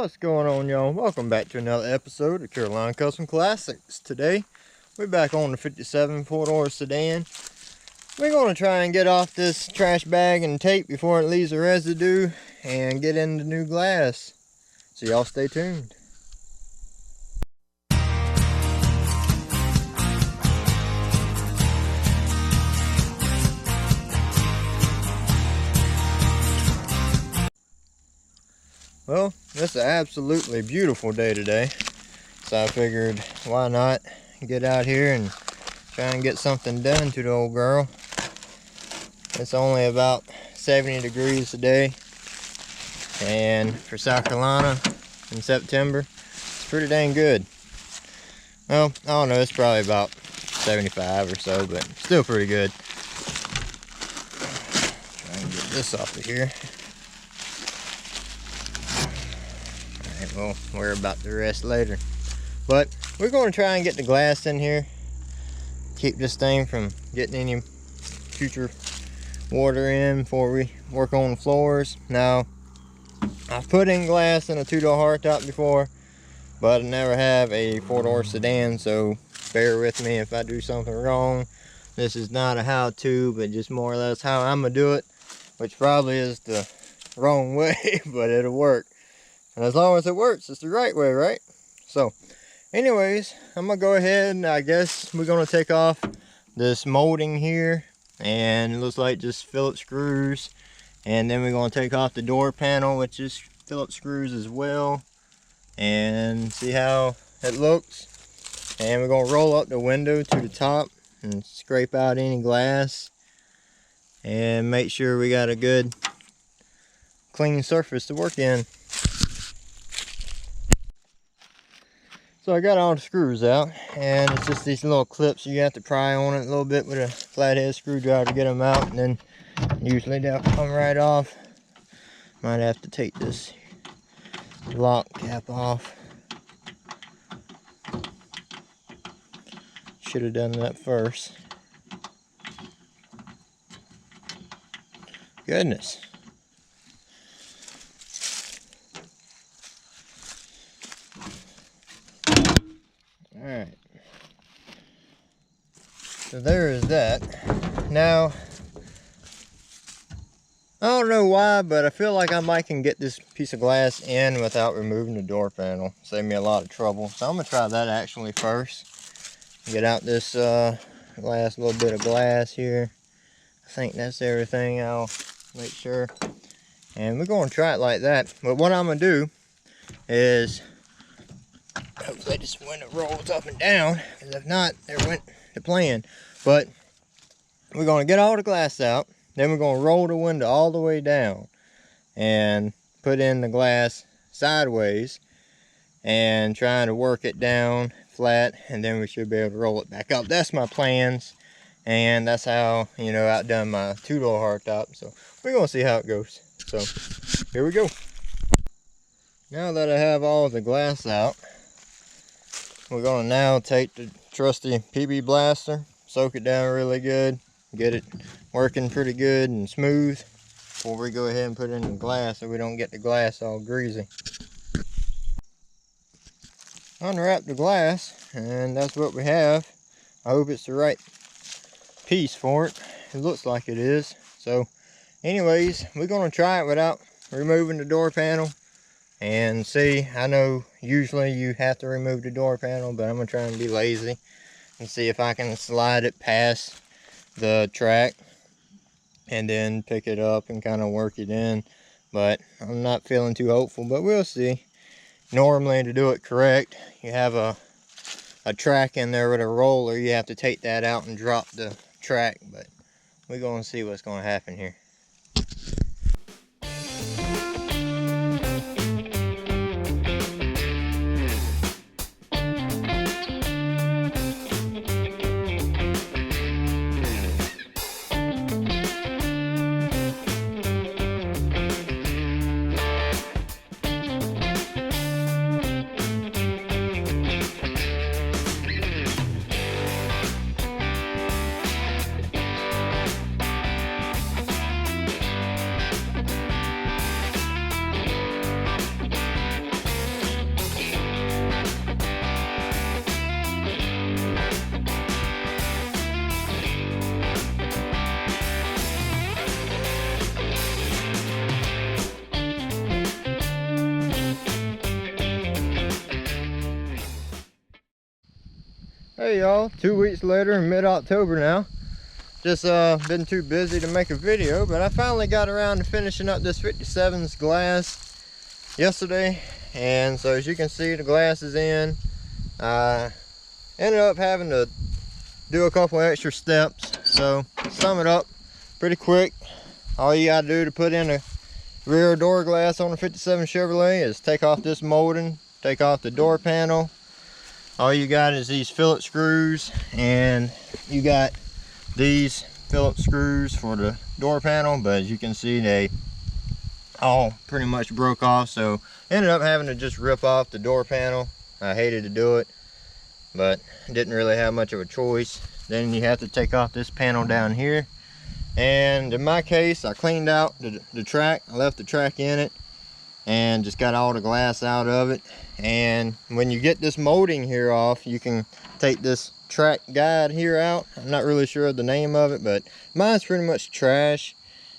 What's going on, y'all? Welcome back to another episode of Carolina Custom Classics. Today, we're back on the 57 four-door sedan. We're going to try and get off this trash bag and tape before it leaves the residue and get into new glass. So y'all stay tuned. Well, it's an absolutely beautiful day today, so I figured why not get out here and try and get something done to the old girl. It's only about 70 degrees today, and for South Carolina in September, it's pretty dang good. Well, I don't know, it's probably about 75 or so, but still pretty good. Try and get this off of here. We'll worry about the rest later, but we're going to try and get the glass in here, keep this thing from getting any future water in before we work on the floors. Now, I've put in glass in a two-door hardtop before, but I never have a four-door sedan, so bear with me if I do something wrong. This is not a how-to, but just more or less how I'm gonna do it, which probably is the wrong way, but it'll work. And as long as it works, it's the right way, right? So, anyways, I'm going to go ahead and I guess we're going to take off this molding here. And it looks like just Phillips screws. And then we're going to take off the door panel, which is Phillips screws as well. And see how it looks. And we're going to roll up the window to the top and scrape out any glass. And make sure we got a good clean surface to work in. So I got all the screws out, and it's just these little clips you have to pry on it a little bit with a flathead screwdriver to get them out, and then usually they'll come right off. Might have to take this lock cap off. Should have done that first. Goodness. Alright, so there is that. Now, I don't know why, but I feel like I might can get this piece of glass in without removing the door panel. Save me a lot of trouble. So I'm going to try that actually first. Get out this last little bit of glass here. I think that's everything. I'll make sure. And we're going to try it like that. But what I'm going to do is... hopefully this window rolls up and down, because if not, there went the plan. But we're going to get all the glass out, then we're going to roll the window all the way down and put in the glass sideways and trying to work it down flat, and then we should be able to roll it back up. That's my plans, and that's how, you know, I done my two-door hardtop. So we're going to see how it goes. So here we go. Now that I have all the glass out, we're going to now take the trusty PB blaster, soak it down really good, get it working pretty good and smooth before we go ahead and put it in the glass so we don't get the glass all greasy. Unwrap the glass, and that's what we have. I hope it's the right piece for it. It looks like it is. So anyways, we're going to try it without removing the door panel. And see, I know usually you have to remove the door panel, but I'm going to try and be lazy and see if I can slide it past the track and then pick it up and kind of work it in. But I'm not feeling too hopeful, but we'll see. Normally, to do it correct, you have a track in there with a roller. You have to take that out and drop the track, but we're going to see what's going to happen here. Hey y'all, 2 weeks later in mid-October now. Just been too busy to make a video, but I finally got around to finishing up this 57's glass yesterday. And so as you can see, the glass is in. I ended up having to do a couple extra steps. So to sum it up pretty quick, all you gotta do to put in a rear door glass on a 57 Chevrolet is take off this molding, take off the door panel. All you got is these Phillips screws, and you got these Phillips screws for the door panel, but as you can see, they all pretty much broke off, so ended up having to just rip off the door panel. I hated to do it, but didn't really have much of a choice. Then you have to take off this panel down here, and in my case, I cleaned out the track. I left the track in it and just got all the glass out of it. And when you get this molding here off, you can take this track guide here out. I'm not really sure of the name of it, but mine's pretty much trash.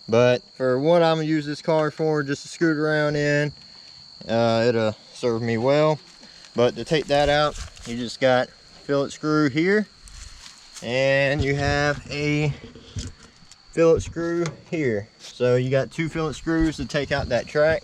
But for what I'm gonna use this car for, just to scoot around in, it'll serve me well. But to take that out, you just got Phillips screw here, and you have a Phillips screw here. So you got 2 Phillips screws to take out that track.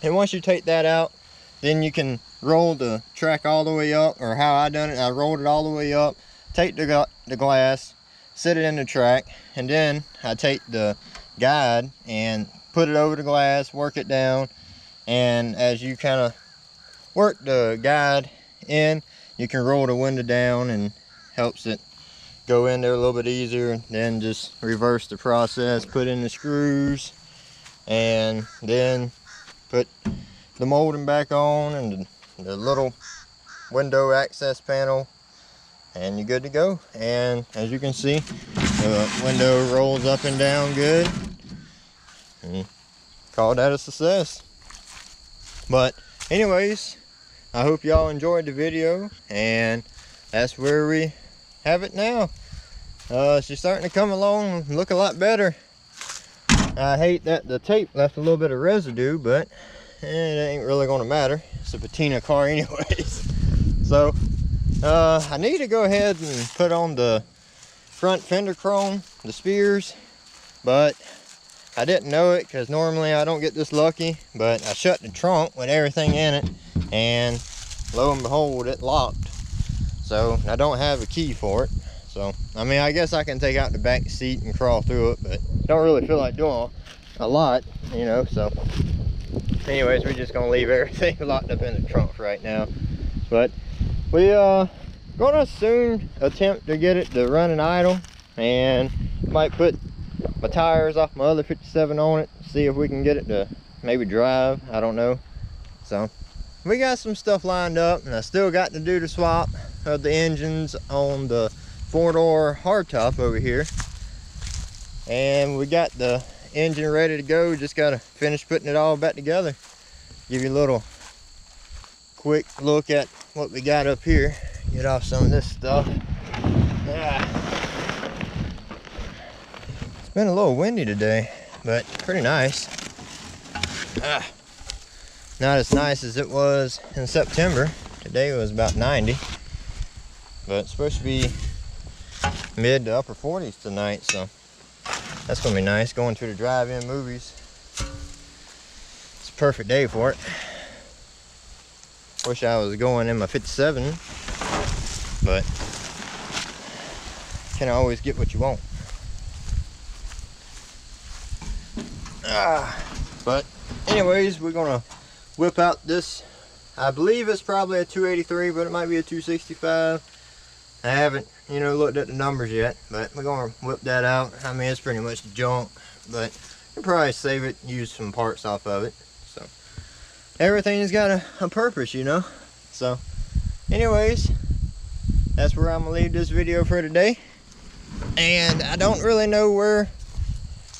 And once you take that out, then you can roll the track all the way up, or how I done it, I rolled it all the way up, take the glass, sit it in the track, and then I take the guide and put it over the glass, work it down, and as you kind of work the guide in, you can roll the window down and helps it go in there a little bit easier. Then just reverse the process, put in the screws, and then put the molding back on and the little window access panel, and you're good to go. And as you can see, the window rolls up and down good, and call that a success. But anyways, I hope y'all enjoyed the video, and that's where we have it now. She's starting to come along and look a lot better. I hate that the tape left a little bit of residue, but it ain't really gonna matter. It's a patina car anyways. So I need to go ahead and put on the front fender chrome, the spears, but I didn't know it because normally I don't get this lucky. But I shut the trunk with everything in it, and lo and behold, it locked. So I don't have a key for it. So I mean, I guess I can take out the back seat and crawl through it, but don't really feel like doing a lot, you know. So anyways, we're just gonna leave everything locked up in the trunk for right now. But we gonna soon attempt to get it to run and idle, and might put my tires off my other 57 on it, see if we can get it to maybe drive. I don't know. So we got some stuff lined up, and I still got to do the swap of the engines on the 4-door hardtop over here, and we got the engine ready to go. Just gotta finish putting it all back together. Give you a little quick look at what we got up here. Get off some of this stuff. It's been a little windy today, but pretty nice. Not as nice as it was in September. Today was about 90, but it's supposed to be mid to upper 40s tonight, so that's gonna be nice. Going to the drive-in movies, it's a perfect day for it. Wish I was going in my 57, but can't always get what you want. But anyways, we're gonna whip out this, I believe it's probably a 283, but it might be a 265. I haven't, you know, looked at the numbers yet, but we're gonna whip that out. I mean, it's pretty much junk, but you'll probably save it, use some parts off of it. So everything's got a purpose, you know. So anyways, that's where I'm gonna leave this video for today. And I don't really know where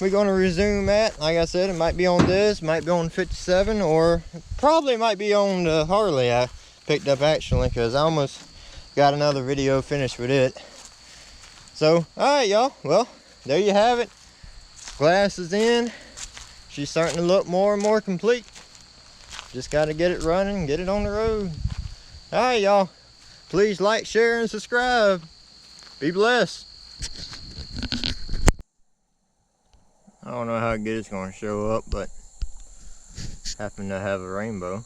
we're gonna resume at. Like I said, it might be on this, might be on 57, or probably might be on the Harley I picked up actually, because I almost got another video finished with it. So alright y'all, well there you have it. Glass is in. She's starting to look more and more complete. Just got to get it running and get it on the road. Alright y'all, Please like, share, and subscribe. Be blessed. I don't know how good it's going to show up, but happen to have a rainbow.